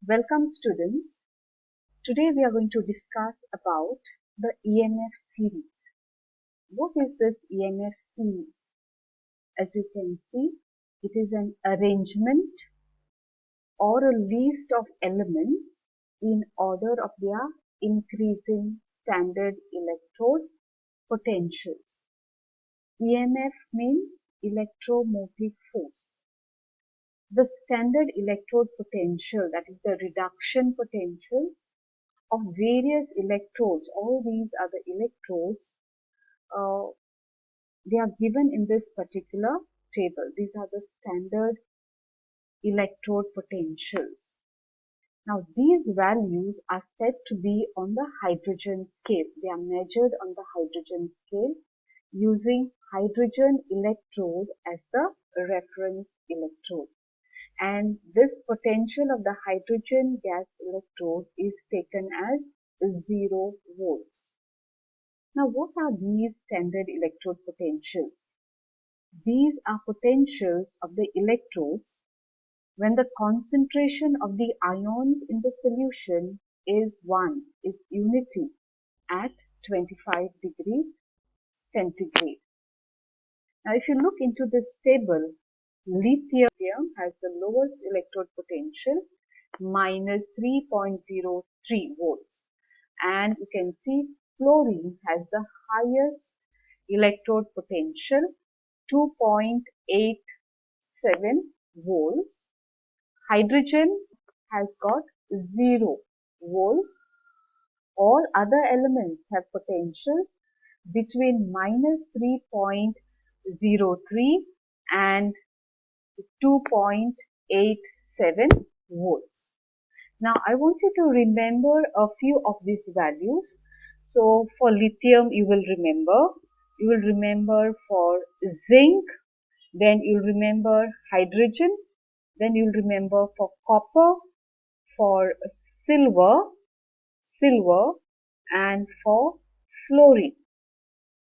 Welcome students. Today we are going to discuss about the EMF series. What is this EMF series? As you can see, it is an arrangement or a list of elements in order of their increasing standard electrode potentials. EMF means electromotive force. The standard electrode potential, that is the reduction potentials of various electrodes, all these are the electrodes, they are given in this particular table. These are the standard electrode potentials. Now these values are said to be on the hydrogen scale. They are measured on the hydrogen scale using hydrogen electrode as the reference electrode. And this potential of the hydrogen gas electrode is taken as 0 volts. Now what are these standard electrode potentials? These are potentials of the electrodes when the concentration of the ions in the solution is unity at 25 degrees centigrade. Now if you look into this table, lithium has the lowest electrode potential, minus 3.03 volts, and you can see fluorine has the highest electrode potential, 2.87 volts. Hydrogen has got 0 volts. All other elements have potentials between minus 3.03 and 2.87 volts. Now I want you to remember a few of these values. So for lithium you will remember for zinc, then you'll remember hydrogen, then you'll remember for copper, for silver and for fluorine.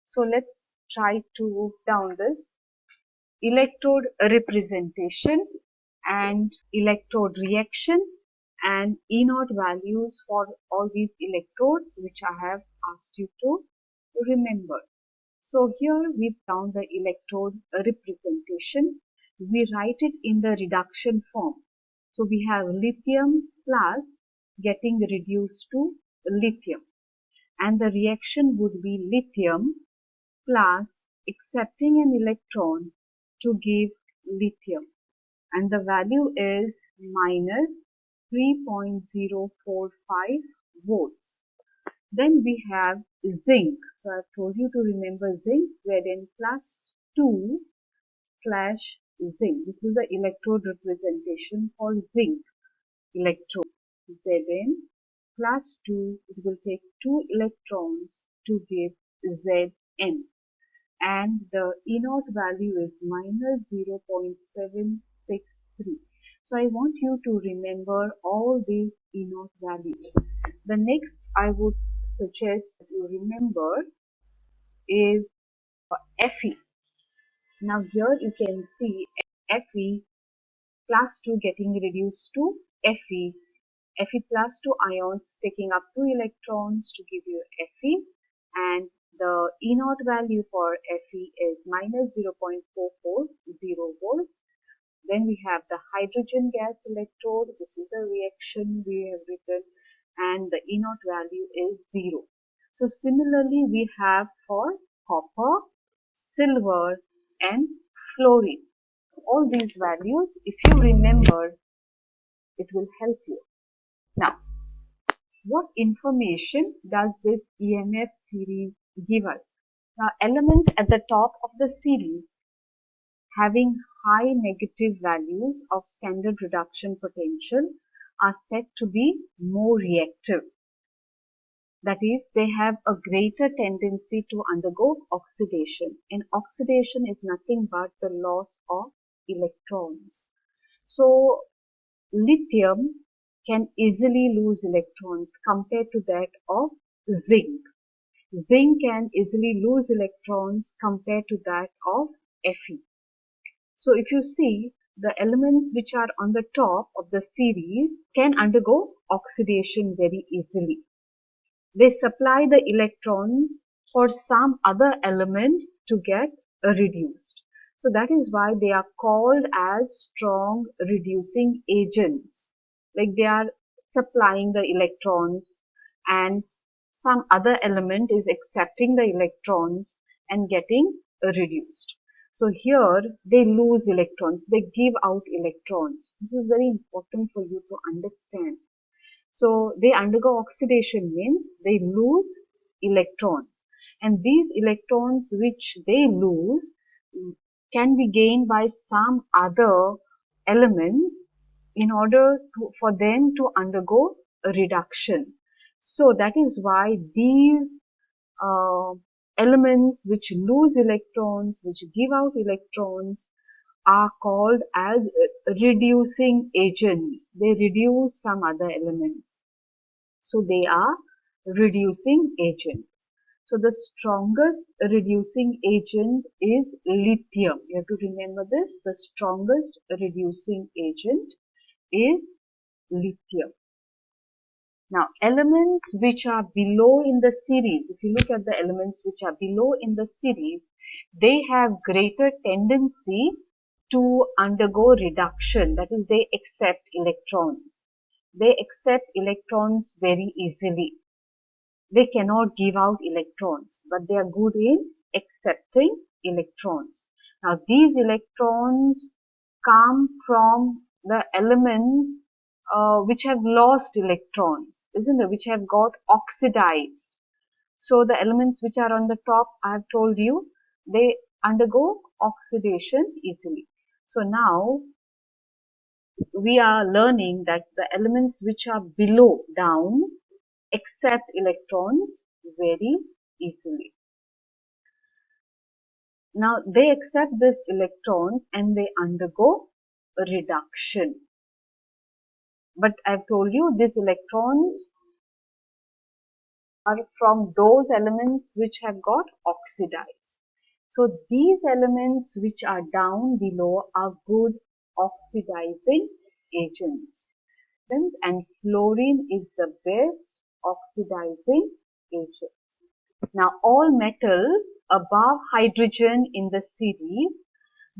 So let's try to down this. Electrode representation and electrode reaction and E0 values for all these electrodes which I have asked you to remember. So here we found the electrode representation. We write it in the reduction form. So we have lithium plus getting reduced to lithium, and the reaction would be lithium plus accepting an electron to give lithium, and the value is minus 3.045 volts. Then we have zinc. So I have told you to remember zinc, Zn plus 2 slash zinc. This is the electrode representation for zinc electrode. Zn plus 2, it will take 2 electrons to give Zn. And the E0 value is minus 0.763. So I want you to remember all these E0 values. The next I would suggest you remember is Fe. Now here you can see Fe plus 2 getting reduced to Fe. Fe plus 2 ions taking up 2 electrons to give you Fe, and the E0 value for Fe is minus 0.440 volts. Then we have the hydrogen gas electrode. This is the reaction we have written, and the E0 value is 0. So similarly we have for copper, silver and fluorine. All these values, if you remember, it will help you. Now, what information does this EMF series give us? Now, element at the top of the series having high negative values of standard reduction potential are said to be more reactive. That is, they have a greater tendency to undergo oxidation, and oxidation is nothing but the loss of electrons. So, lithium can easily lose electrons compared to that of zinc. Zinc can easily lose electrons compared to that of Fe. So if you see, the elements which are on the top of the series can undergo oxidation very easily. They supply the electrons for some other element to get reduced. So that is why they are called as strong reducing agents. Like they are supplying the electrons and some other element is accepting the electrons and getting reduced. So here they lose electrons, they give out electrons. This is very important for you to understand. So they undergo oxidation means they lose electrons, and these electrons which they lose can be gained by some other elements in order for them to undergo a reduction. So that is why these uh, elements which lose electrons, which give out electrons, are called as reducing agents. They reduce some other elements. So they are reducing agents. So the strongest reducing agent is lithium. You have to remember this. The strongest reducing agent is lithium. Now, elements which are below in the series, if you look at the elements which are below in the series, they have greater tendency to undergo reduction. That is, they accept electrons. They accept electrons very easily. They cannot give out electrons, but they are good in accepting electrons. Now, these electrons come from the elements which have lost electrons, isn't it? Which have got oxidized. So the elements which are on the top, I have told you, they undergo oxidation easily. So now we are learning that the elements which are below, down, accept electrons very easily. Now they accept this electron and they undergo a reduction. But I've told you these electrons are from those elements which have got oxidized. So these elements which are down below are good oxidizing agents. And fluorine is the best oxidizing agent. Now all metals above hydrogen in the series,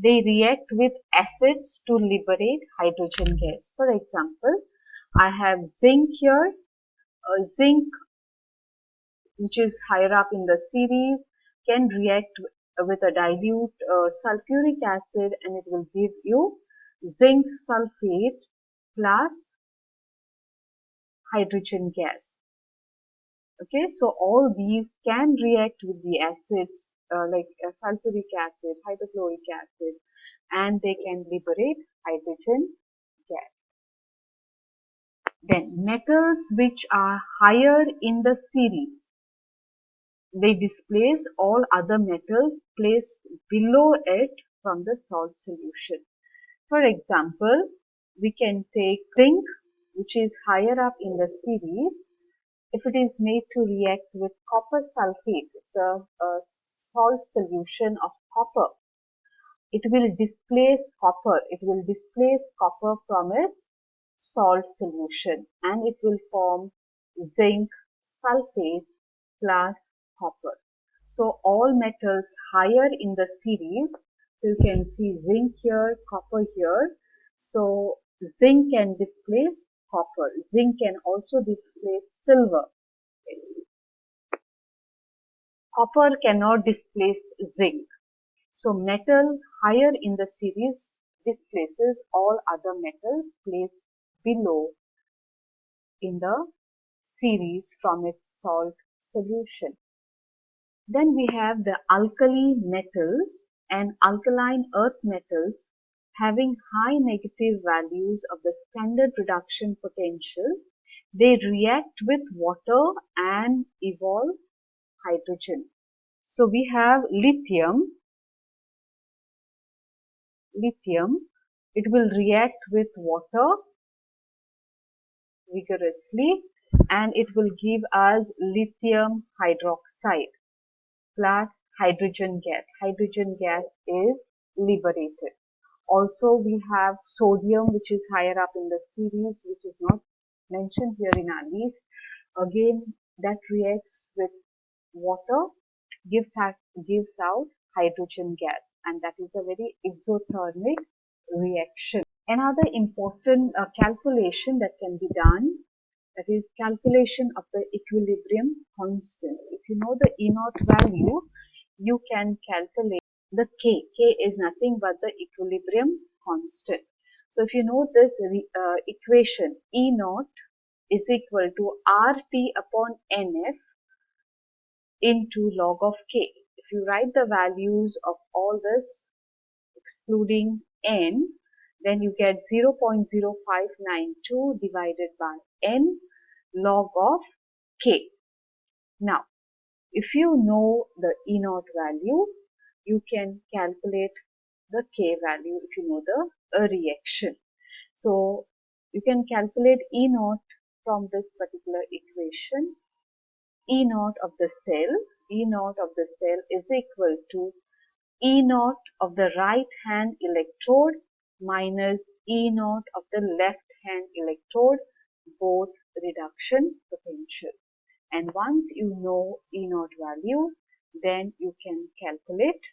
they react with acids to liberate hydrogen gas. For example, I have zinc here. Zinc, which is higher up in the series, can react with a dilute sulfuric acid and it will give you zinc sulfate plus hydrogen gas. Okay, so all these can react with the acids like sulfuric acid, hydrochloric acid, and they can liberate hydrogen gas. Then metals which are higher in the series, they displace all other metals placed below it from the salt solution. For example, we can take zinc, which is higher up in the series. If it is made to react with copper sulfate, it's a salt solution of copper, it will displace copper. It will displace copper from its salt solution and it will form zinc sulfate plus copper. So all metals higher in the series, so you can see zinc here, copper here. So zinc can displace copper. Zinc can also displace silver. Copper cannot displace zinc. So metal higher in the series displaces all other metals placed below in the series from its salt solution. Then we have the alkali metals and alkaline earth metals having high negative values of the standard reduction potential. They react with water and evolve hydrogen. So we have lithium. It will react with water vigorously and it will give us lithium hydroxide plus hydrogen gas. Hydrogen gas is liberated. Also, we have sodium, which is higher up in the series, which is not mentioned here in our list. Again, that reacts with water, gives out hydrogen gas, and that is a very exothermic reaction. Another important calculation that can be done, that is calculation of the equilibrium constant. If you know the E naught value, you can calculate the K. K is nothing but the equilibrium constant. So if you know this equation, E naught is equal to RT upon NF into log of K. If you write the values of all this excluding N, then you get 0.0592 divided by N log of K. Now, if you know the E naught value, you can calculate the K value if you know the reaction. So, you can calculate E naught from this particular equation. E naught of the cell is equal to E naught of the right hand electrode minus E naught of the left hand electrode, both reduction potential. And once you know E naught value, then you can calculate